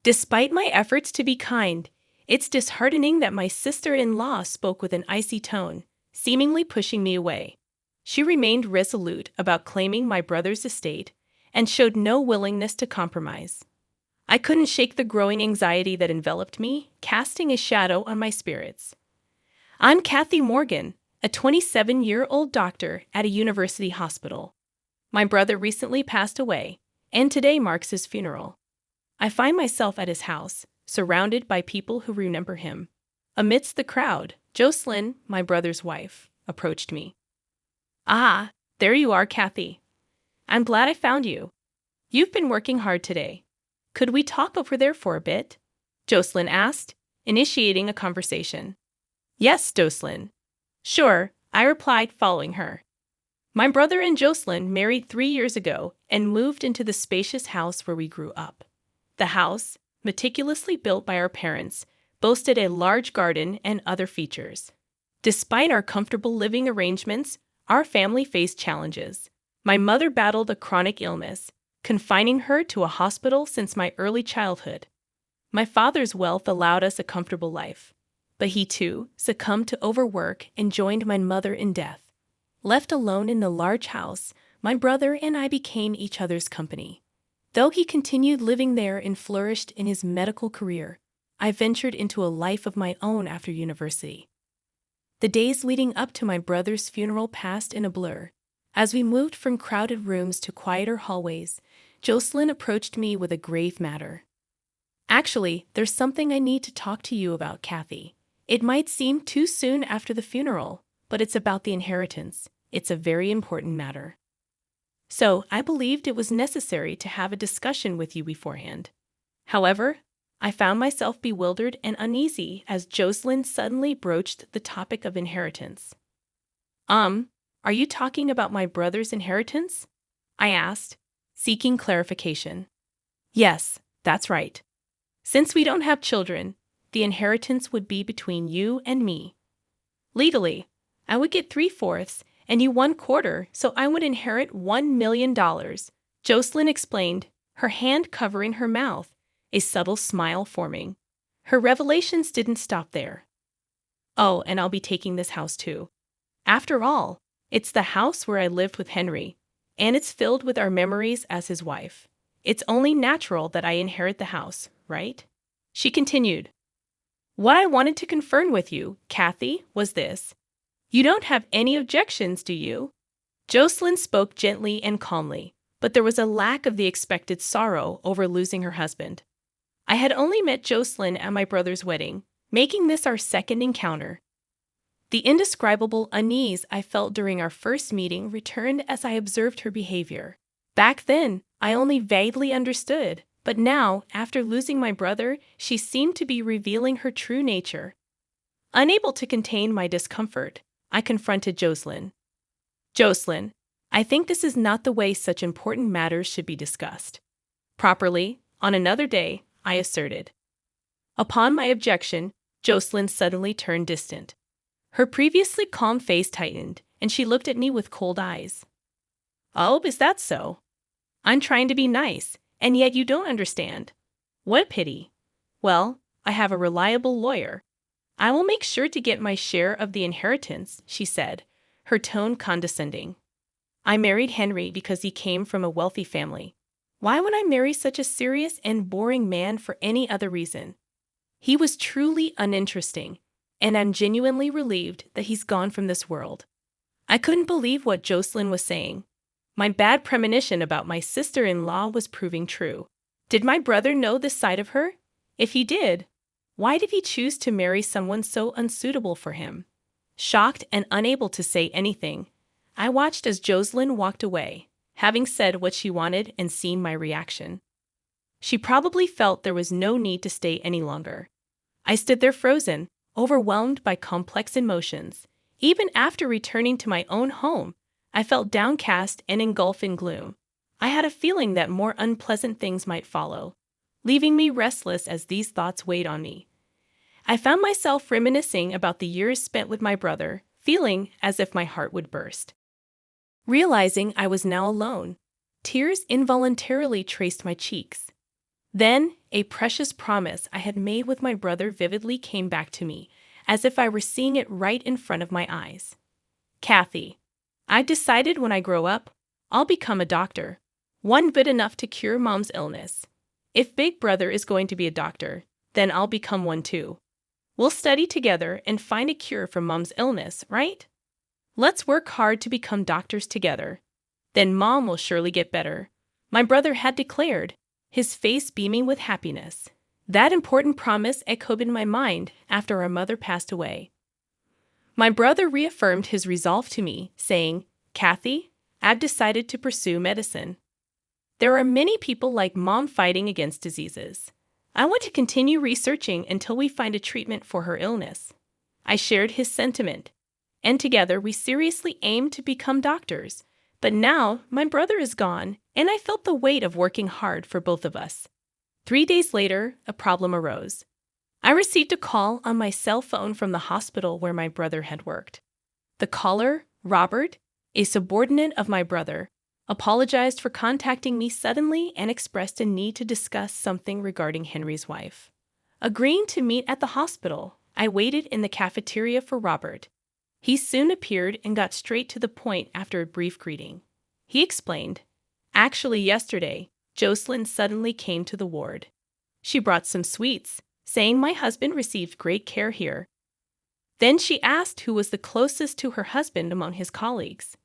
Despite my efforts to be kind, it's disheartening that my sister-in-law spoke with an icy tone, seemingly pushing me away. She remained resolute about claiming my brother's estate and showed no willingness to compromise. I couldn't shake the growing anxiety that enveloped me, casting a shadow on my spirits. I'm Kathy Morgan, a 27-year-old doctor at a university hospital. My brother recently passed away, and today marks his funeral. I find myself at his house, surrounded by people who remember him. Amidst the crowd, Jocelyn, my brother's wife, approached me. "Ah, there you are, Kathy. I'm glad I found you. You've been working hard today. Could we talk over there for a bit?" Jocelyn asked, initiating a conversation. "Yes, Jocelyn." "Sure," I replied, following her. My brother and Jocelyn married 3 years ago and moved into the spacious house where we grew up. The house, meticulously built by our parents, boasted a large garden and other features. Despite our comfortable living arrangements, our family faced challenges. My mother battled a chronic illness, confining her to a hospital since my early childhood. My father's wealth allowed us a comfortable life, but he too succumbed to overwork and joined my mother in death. Left alone in the large house, my brother and I became each other's company. Though he continued living there and flourished in his medical career, I ventured into a life of my own after university. The days leading up to my brother's funeral passed in a blur. As we moved from crowded rooms to quieter hallways, Jocelyn approached me with a grave matter. "Actually, there's something I need to talk to you about, Kathy. It might seem too soon after the funeral, but it's about the inheritance. It's a very important matter." So, I believed it was necessary to have a discussion with you beforehand. However, I found myself bewildered and uneasy as Jocelyn suddenly broached the topic of inheritance. Are you talking about my brother's inheritance?" I asked, seeking clarification. "Yes, that's right. Since we don't have children, the inheritance would be between you and me. Legally, I would get 3/4 and you 1/4, so I would inherit $1 million, Jocelyn explained, her hand covering her mouth, a subtle smile forming. Her revelations didn't stop there. "Oh, and I'll be taking this house too. After all, it's the house where I lived with Henry, and it's filled with our memories as his wife. It's only natural that I inherit the house, right?" She continued. "What I wanted to confirm with you, Kathy, was this. You don't have any objections, do you?" Jocelyn spoke gently and calmly, but there was a lack of the expected sorrow over losing her husband. I had only met Jocelyn at my brother's wedding, making this our second encounter. The indescribable unease I felt during our first meeting returned as I observed her behavior. Back then, I only vaguely understood, but now, after losing my brother, she seemed to be revealing her true nature. Unable to contain my discomfort, I confronted Jocelyn. "Jocelyn, I think this is not the way such important matters should be discussed. Properly, on another day," I asserted. Upon my objection, Jocelyn suddenly turned distant. Her previously calm face tightened, and she looked at me with cold eyes. "Oh, is that so? I'm trying to be nice, and yet you don't understand. What a pity. Well, I have a reliable lawyer. I will make sure to get my share of the inheritance," she said, her tone condescending. "I married Henry because he came from a wealthy family. Why would I marry such a serious and boring man for any other reason? He was truly uninteresting, and I'm genuinely relieved that he's gone from this world." I couldn't believe what Jocelyn was saying. My bad premonition about my sister-in-law was proving true. Did my brother know this side of her? If he did, why did he choose to marry someone so unsuitable for him? Shocked and unable to say anything, I watched as Jocelyn walked away, having said what she wanted and seen my reaction. She probably felt there was no need to stay any longer. I stood there frozen, overwhelmed by complex emotions. Even after returning to my own home, I felt downcast and engulfed in gloom. I had a feeling that more unpleasant things might follow, leaving me restless as these thoughts weighed on me. I found myself reminiscing about the years spent with my brother, feeling as if my heart would burst. Realizing I was now alone, tears involuntarily traced my cheeks. Then, a precious promise I had made with my brother vividly came back to me, as if I were seeing it right in front of my eyes. Kathy, I decided when I grow up, I'll become a doctor. One good enough to cure Mom's illness. If Big Brother is going to be a doctor, then I'll become one too. We'll study together and find a cure for Mom's illness, right? Let's work hard to become doctors together. Then Mom will surely get better, my brother had declared, his face beaming with happiness. That important promise echoed in my mind after our mother passed away. My brother reaffirmed his resolve to me, saying, Kathy, I've decided to pursue medicine. There are many people like Mom fighting against diseases. I want to continue researching until we find a treatment for her illness. I shared his sentiment, and together we seriously aimed to become doctors. But now my brother is gone, and I felt the weight of working hard for both of us. 3 days later, a problem arose. I received a call on my cell phone from the hospital where my brother had worked. The caller, Robert, a subordinate of my brother, apologized for contacting me suddenly and expressed a need to discuss something regarding Henry's wife. Agreeing to meet at the hospital, I waited in the cafeteria for Robert. He soon appeared and got straight to the point after a brief greeting. He explained, Actually, yesterday, Jocelyn suddenly came to the ward. She brought some sweets, saying my husband received great care here. Then she asked who was the closest to her husband among his colleagues.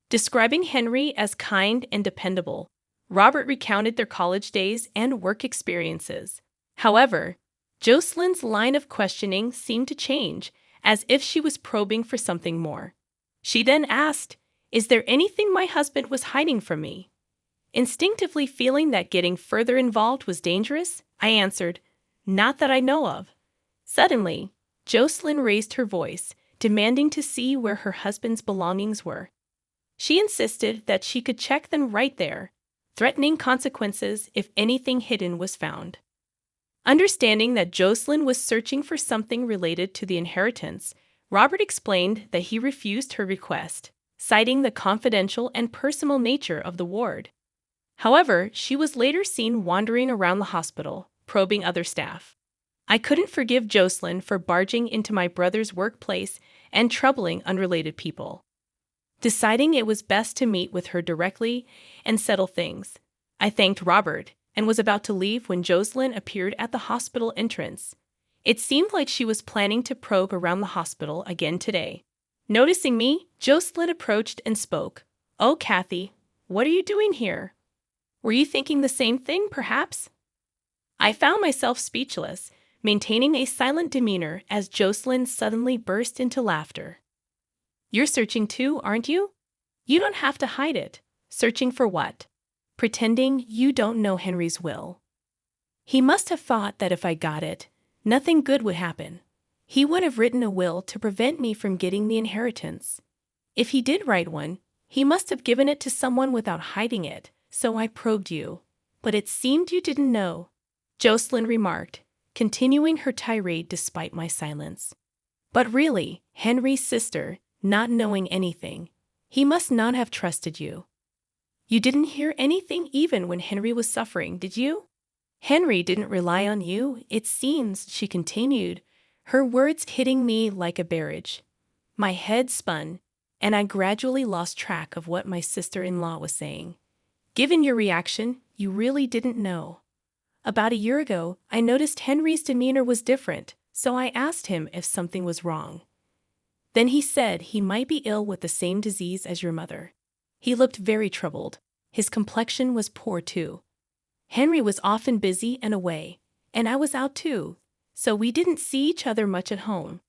Describing Henry as kind and dependable, Robert recounted their college days and work experiences. However, Jocelyn's line of questioning seemed to change, as if she was probing for something more. She then asked, Is there anything my husband was hiding from me? Instinctively feeling that getting further involved was dangerous, I answered, Not that I know of. Suddenly, Jocelyn raised her voice, demanding to see where her husband's belongings were. She insisted that she could check them right there, threatening consequences if anything hidden was found. Understanding that Jocelyn was searching for something related to the inheritance, Robert explained that he refused her request, citing the confidential and personal nature of the ward. However, she was later seen wandering around the hospital, probing other staff. I couldn't forgive Jocelyn for barging into my brother's workplace and troubling unrelated people. Deciding it was best to meet with her directly and settle things, I thanked Robert and was about to leave when Jocelyn appeared at the hospital entrance. It seemed like she was planning to probe around the hospital again today. Noticing me, Jocelyn approached and spoke. Oh, Kathy, what are you doing here? Were you thinking the same thing, perhaps? I found myself speechless, maintaining a silent demeanor as Jocelyn suddenly burst into laughter. You're searching too, aren't you? You don't have to hide it. Searching for what? Pretending you don't know Henry's will. He must have thought that if I got it, nothing good would happen. He would have written a will to prevent me from getting the inheritance. If he did write one, he must have given it to someone without hiding it, so I probed you. But it seemed you didn't know, Jocelyn remarked, continuing her tirade despite my silence. But really, Henry's sister, not knowing anything, he must not have trusted you. You didn't hear anything even when Henry was suffering, did you? Henry didn't rely on you, it seems, she continued, her words hitting me like a barrage. My head spun, and I gradually lost track of what my sister-in-law was saying. Given your reaction, you really didn't know. About a year ago, I noticed Henry's demeanor was different, so I asked him if something was wrong. Then he said he might be ill with the same disease as your mother. He looked very troubled. His complexion was poor too. Henry was often busy and away, and I was out too, so we didn't see each other much at home.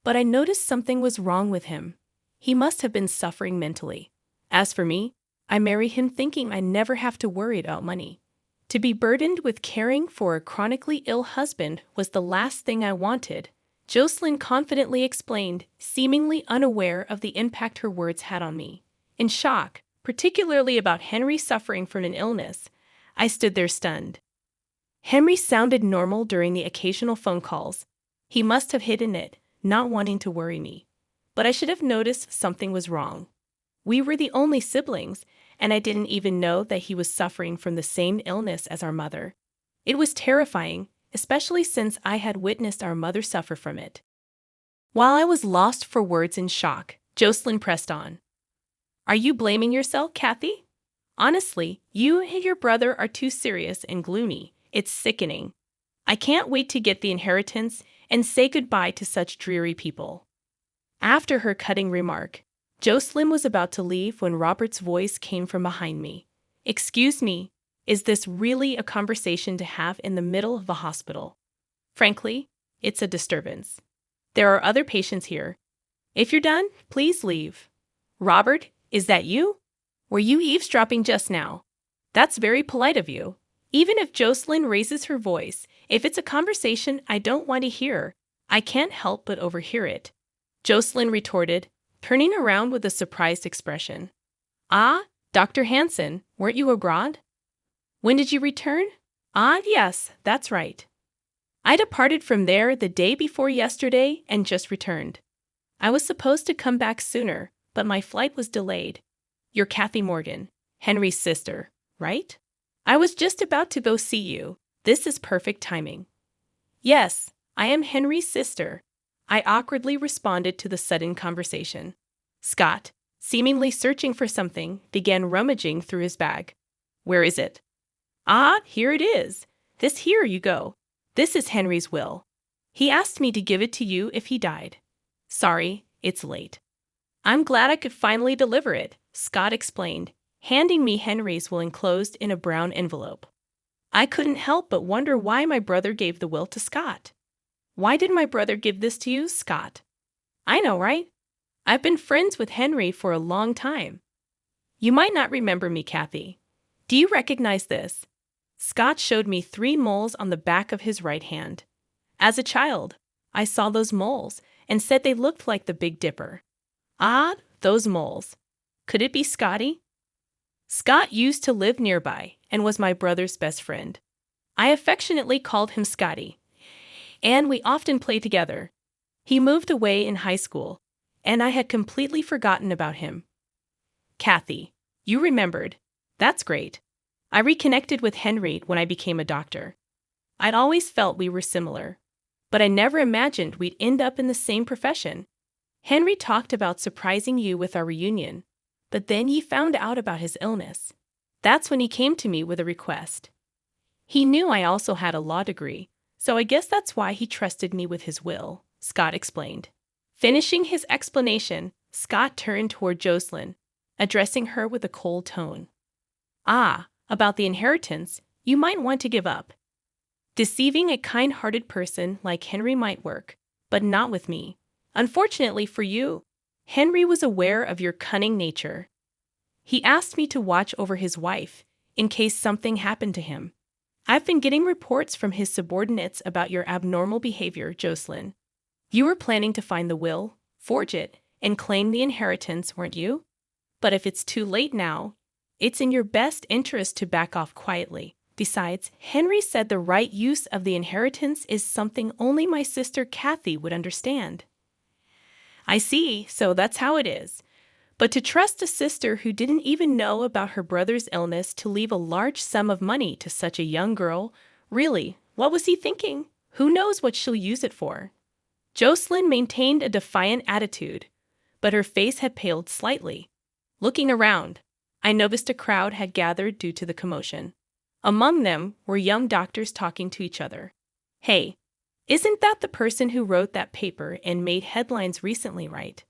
But I noticed something was wrong with him. He must have been suffering mentally. As for me, I married him thinking I'd never have to worry about money. To be burdened with caring for a chronically ill husband was the last thing I wanted, Jocelyn confidently explained, seemingly unaware of the impact her words had on me. In shock, particularly about Henry suffering from an illness, I stood there stunned. Henry sounded normal during the occasional phone calls. He must have hidden it, not wanting to worry me. But I should have noticed something was wrong. We were the only siblings, and I didn't even know that he was suffering from the same illness as our mother. It was terrifying, especially since I had witnessed our mother suffer from it. While I was lost for words in shock, Jocelyn pressed on. Are you blaming yourself, Kathy? Honestly, you and your brother are too serious and gloomy. It's sickening. I can't wait to get the inheritance and say goodbye to such dreary people. After her cutting remark, Jocelyn was about to leave when Robert's voice came from behind me. Excuse me, is this really a conversation to have in the middle of a hospital? Frankly, it's a disturbance. There are other patients here. If you're done, please leave. Robert, is that you? Were you eavesdropping just now? That's very polite of you. Even if Jocelyn raises her voice, if it's a conversation I don't want to hear, I can't help but overhear it. Jocelyn retorted, turning around with a surprised expression. Ah, Dr. Hansen, weren't you abroad? When did you return? Ah, yes, that's right. I departed from there the day before yesterday and just returned. I was supposed to come back sooner, but my flight was delayed. You're Kathy Morgan, Henry's sister, right? I was just about to go see you. This is perfect timing. Yes, I am Henry's sister. I awkwardly responded to the sudden conversation. Scott, seemingly searching for something, began rummaging through his bag. Where is it? Ah, here it is. Here you go. This is Henry's will. He asked me to give it to you if he died. Sorry, it's late. I'm glad I could finally deliver it, Scott explained, handing me Henry's will enclosed in a brown envelope. I couldn't help but wonder why my brother gave the will to Scott. Why did my brother give this to you, Scott? I know, right? I've been friends with Henry for a long time. You might not remember me, Kathy. Do you recognize this? Scott showed me 3 moles on the back of his right hand. As a child, I saw those moles and said they looked like the Big Dipper. Ah, those moles. Could it be Scotty? Scott used to live nearby and was my brother's best friend. I affectionately called him Scotty, and we often played together. He moved away in high school, and I had completely forgotten about him. Kathy, you remembered. That's great. I reconnected with Henry when I became a doctor. I'd always felt we were similar, but I never imagined we'd end up in the same profession. Henry talked about surprising you with our reunion, but then he found out about his illness. That's when he came to me with a request. He knew I also had a law degree, so I guess that's why he trusted me with his will, Scott explained. Finishing his explanation, Scott turned toward Jocelyn, addressing her with a cold tone. Ah, about the inheritance, you might want to give up. Deceiving a kind-hearted person like Henry might work, but not with me. Unfortunately for you, Henry was aware of your cunning nature. He asked me to watch over his wife in case something happened to him. I've been getting reports from his subordinates about your abnormal behavior, Jocelyn. You were planning to find the will, forge it, and claim the inheritance, weren't you? But if it's too late now, it's in your best interest to back off quietly. Besides, Henry said the right use of the inheritance is something only my sister Kathy would understand. I see, so that's how it is. But to trust a sister who didn't even know about her brother's illness to leave a large sum of money to such a young girl, really, what was he thinking? Who knows what she'll use it for? Jocelyn maintained a defiant attitude, but her face had paled slightly. Looking around, I noticed a crowd had gathered due to the commotion. Among them were young doctors talking to each other. Hey, isn't that the person who wrote that paper and made headlines recently, right?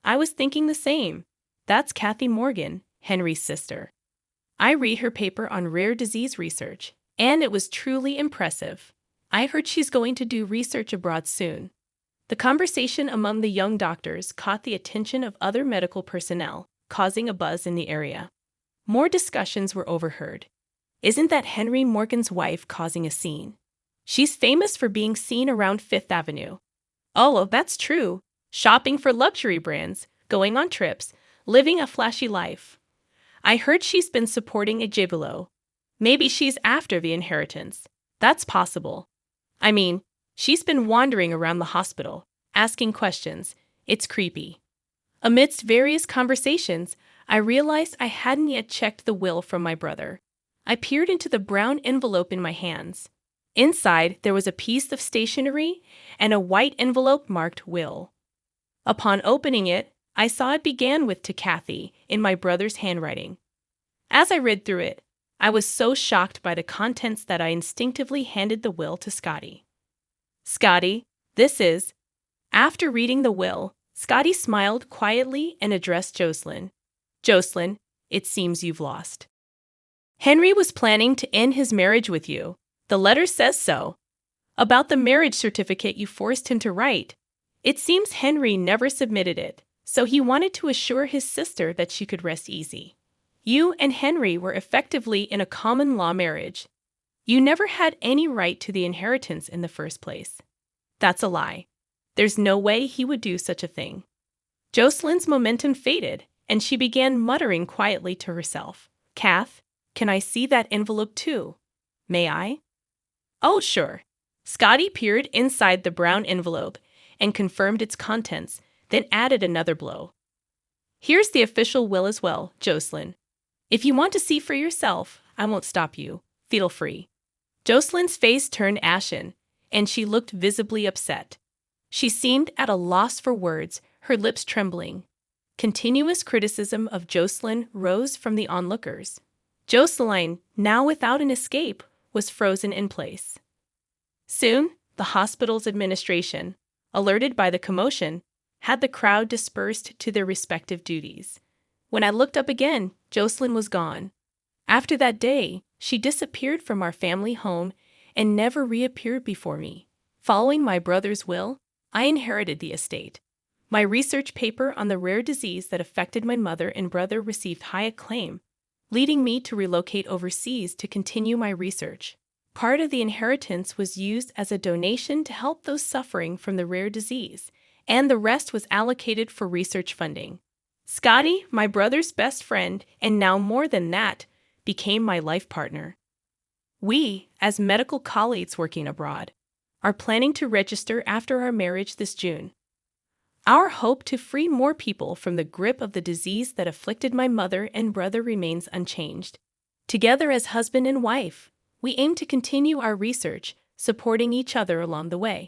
I was thinking the same. That's Kathy Morgan, Henry's sister. I read her paper on rare disease research, and it was truly impressive. I heard she's going to do research abroad soon. The conversation among the young doctors caught the attention of other medical personnel, causing a buzz in the area. More discussions were overheard. Isn't that Henry Morgan's wife causing a scene? She's famous for being seen around Fifth Avenue. Oh, well, that's true. Shopping for luxury brands, going on trips, living a flashy life. I heard she's been supporting a gigolo. Maybe she's after the inheritance. That's possible. I mean, she's been wandering around the hospital, asking questions. It's creepy. Amidst various conversations, I realized I hadn't yet checked the will from my brother. I peered into the brown envelope in my hands. Inside, there was a piece of stationery and a white envelope marked Will. Upon opening it, I saw it began with "To Kathy" in my brother's handwriting. As I read through it, I was so shocked by the contents that I instinctively handed the will to Scotty. "Scotty, this is..." After reading the will, Scotty smiled quietly and addressed Jocelyn. "Jocelyn, it seems you've lost. Henry was planning to end his marriage with you. The letter says so. About the marriage certificate you forced him to write, it seems Henry never submitted it, so he wanted to assure his sister that she could rest easy. You and Henry were effectively in a common law marriage. You never had any right to the inheritance in the first place. That's a lie. There's no way he would do such a thing." Jocelyn's momentum faded, and she began muttering quietly to herself. "Kath, can I see that envelope too? May I?" "Oh, sure." Scotty peered inside the brown envelope and confirmed its contents, then added another blow. "Here's the official will as well, Jocelyn. If you want to see for yourself, I won't stop you. Feel free." Jocelyn's face turned ashen, and she looked visibly upset. She seemed at a loss for words, her lips trembling. Continuous criticism of Jocelyn rose from the onlookers. Jocelyn, now without an escape, was frozen in place. Soon, the hospital's administration, alerted by the commotion, had the crowd dispersed to their respective duties. When I looked up again, Jocelyn was gone. After that day, she disappeared from our family home and never reappeared before me. Following my brother's will, I inherited the estate. My research paper on the rare disease that affected my mother and brother received high acclaim, leading me to relocate overseas to continue my research. Part of the inheritance was used as a donation to help those suffering from the rare disease, and the rest was allocated for research funding. Scotty, my brother's best friend, and now more than that, became my life partner. We, as medical colleagues working abroad, are planning to register after our marriage this June. Our hope to free more people from the grip of the disease that afflicted my mother and brother remains unchanged. Together as husband and wife, we aim to continue our research, supporting each other along the way.